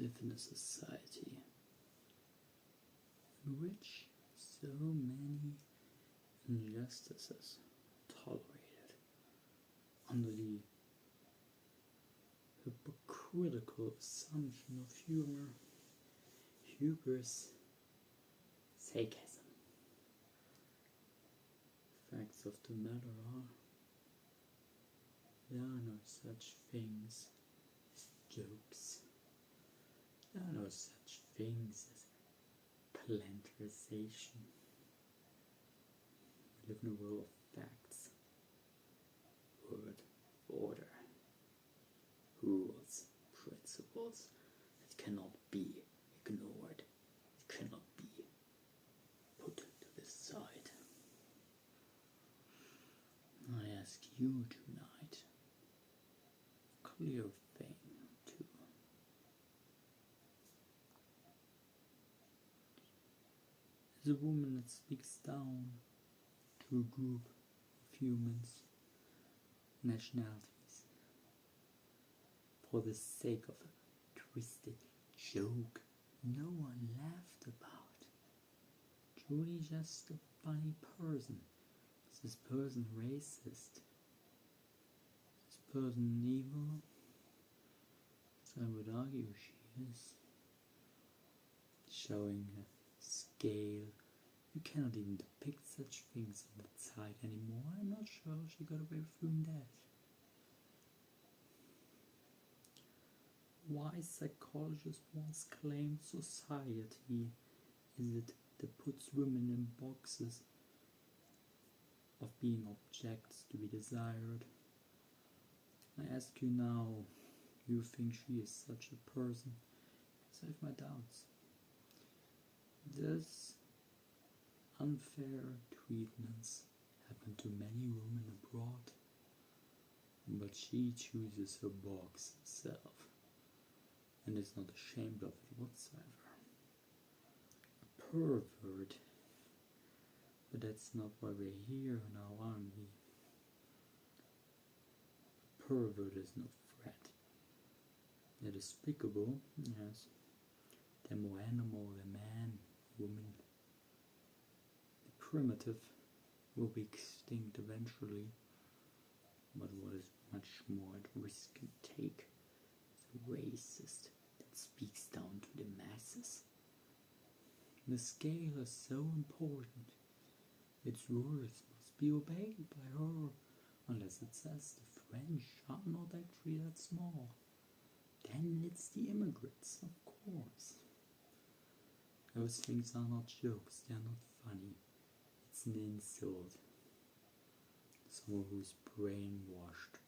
live in a society in which so many injustices are tolerated under the hypocritical assumption of humor, hubris, sarcasm. Facts of the matter are, there are no such things as jokes. There are no such things as plantarization. We live in a world of facts, word, order, rules, principles that cannot be ignored, it cannot be put to the side. I ask you tonight a clear thing too. As a woman that speaks down to a group of humans, nationalities, for the sake of a twisted joke no one laughed about. Truly just a funny person. Is this person racist? Is this person evil? So I would argue she is. Showing a scale. You cannot even depict such things on that side anymore. I'm not sure she got away with doing that. Wise psychologists once claimed society is it that puts women in boxes of being objects to be desired. I ask you now, you think she is such a person? Yes, I have my doubts. Does unfair treatments happen to many women abroad? But she chooses her box herself and is not ashamed of it whatsoever. A pervert. But that's not why we're here now, are we? A pervert is no threat. They're despicable, yes. They're more animal than man, woman. The primitive will be extinct eventually, but what is much more at risk and take is a racist that speaks down to the masses. The scale is so important. Its words must be obeyed by her, unless it says the French are not actually that small. Then it's the immigrants, of course. Those things are not jokes, they are not funny. It's an insult. Someone who's brainwashed.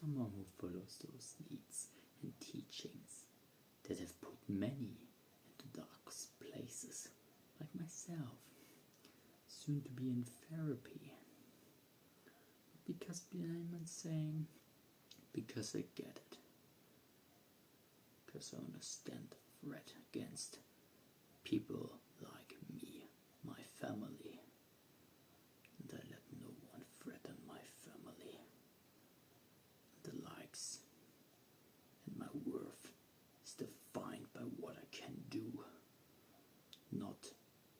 Someone who follows those needs and teachings that have put many into darkest places, like myself. Soon to be in therapy. Because I'm not saying, because I get it. Because I understand the threat against people like me, my family. And I let no one threaten my family. The likes and my worth is defined by what I can do, not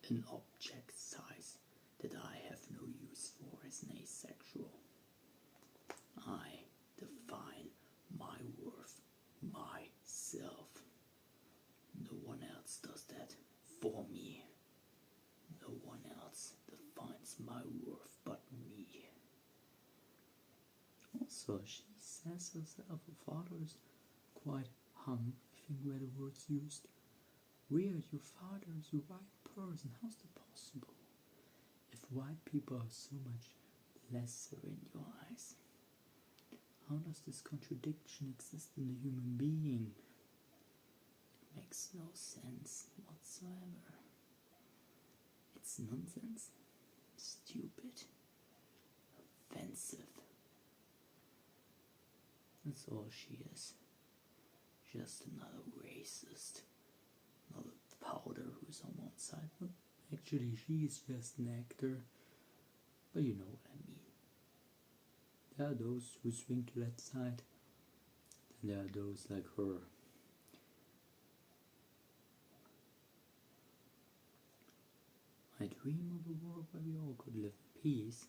an object size that I have no use for as an asexual. I define my worth, myself. No one else does that for me. No one else defines my worth but me. Also, she says herself, her father is quite hung, I think were the words used. Weird, your father is a white person, how's that possible? If white people are so much lesser in your eyes, how does this contradiction exist in a human being? It makes no sense whatsoever. It's nonsense, stupid, offensive. That's all she is. Just another racist, another powder who's on one side. But actually, she's just an actor. But you know what I mean. There are those who swing to that side, and there are those like her I dream of a world where we all could live in peace,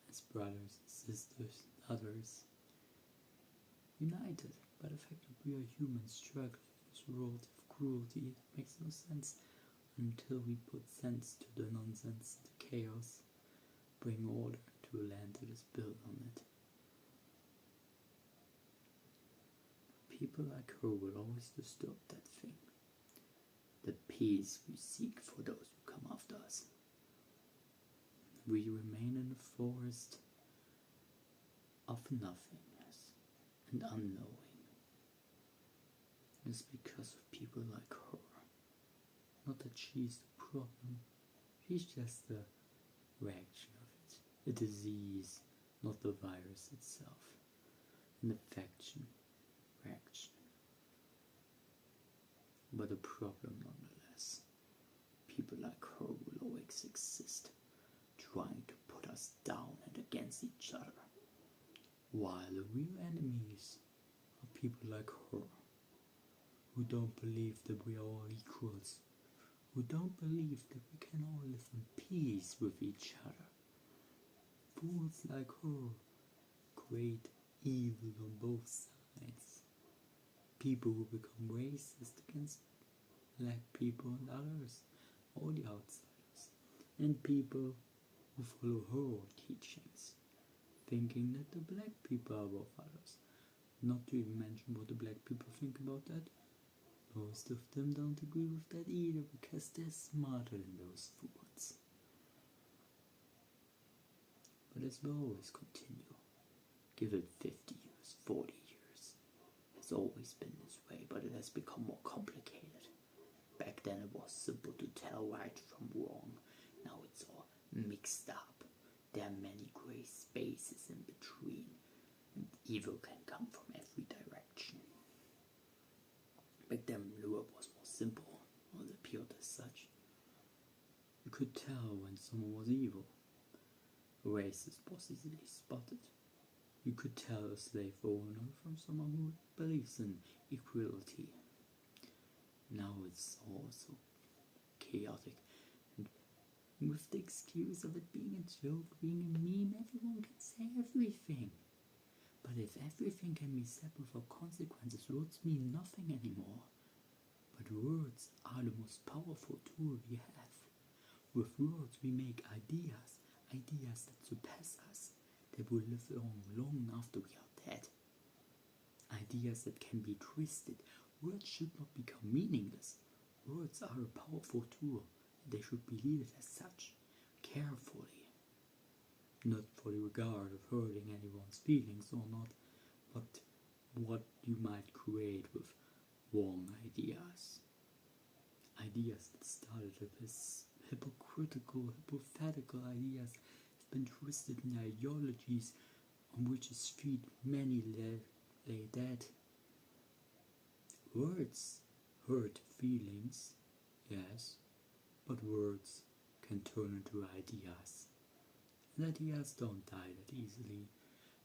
as brothers and sisters and others, united by the fact that we are humans struggling in this world of cruelty that makes no sense until we put sense to the nonsense, the chaos, bring order to a land that is built on it. People like her will always disturb that thing, the peace we seek for those who come after us. We remain in the forest of nothingness and unknowing. It's because of people like her. Not that she's the problem, she's just the reaction of it. A disease, not the virus itself. An infection, reaction. But a problem nonetheless. People like her will always exist, trying to put us down and against each other, while the real enemies are people like her, who don't believe that we are all equals, who don't believe that we can all live in peace with each other. Fools like her create evil on both sides. People who become racist against black people and others, all the outsiders, and people who follow her teachings, thinking that the black people are above others. Not to even mention what the black people think about that. Most of them don't agree with that either, because they're smarter than those fools. But this will always continue. Give it 50 years, 40 years. It's always been this way, but it has become more complicated. Back then it was simple to tell right from wrong. Now it's all mixed up. There are many grey spaces in between, and evil can come from every direction. Back then the world was more simple, or it appeared as such. You could tell when someone was evil. A racist was easily spotted. You could tell a slave owner from someone who believes in equality. Now it's all so chaotic, and with the excuse of it being a joke, being a meme, everyone can say everything. But if everything can be said without consequences, words mean nothing anymore. But words are the most powerful tool we have. With words we make ideas that surpass us, that will live long after we are dead. Ideas that can be twisted. Words should not become meaningless. Words are a powerful tool, and they should be treated as such, carefully. Not for the regard of hurting anyone's feelings or not, but what you might create with wrong ideas. Ideas that started as hypothetical ideas have been twisted in ideologies on which its feet many lay dead. Words hurt feelings, yes, but words can turn into ideas. And ideas don't die that easily,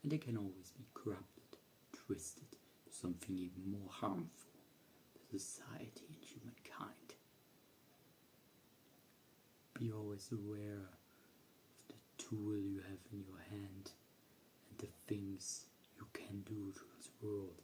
and they can always be corrupted, twisted to something even more harmful to society and humankind. Be always aware of the tool you have in your hand and the things you can do to this world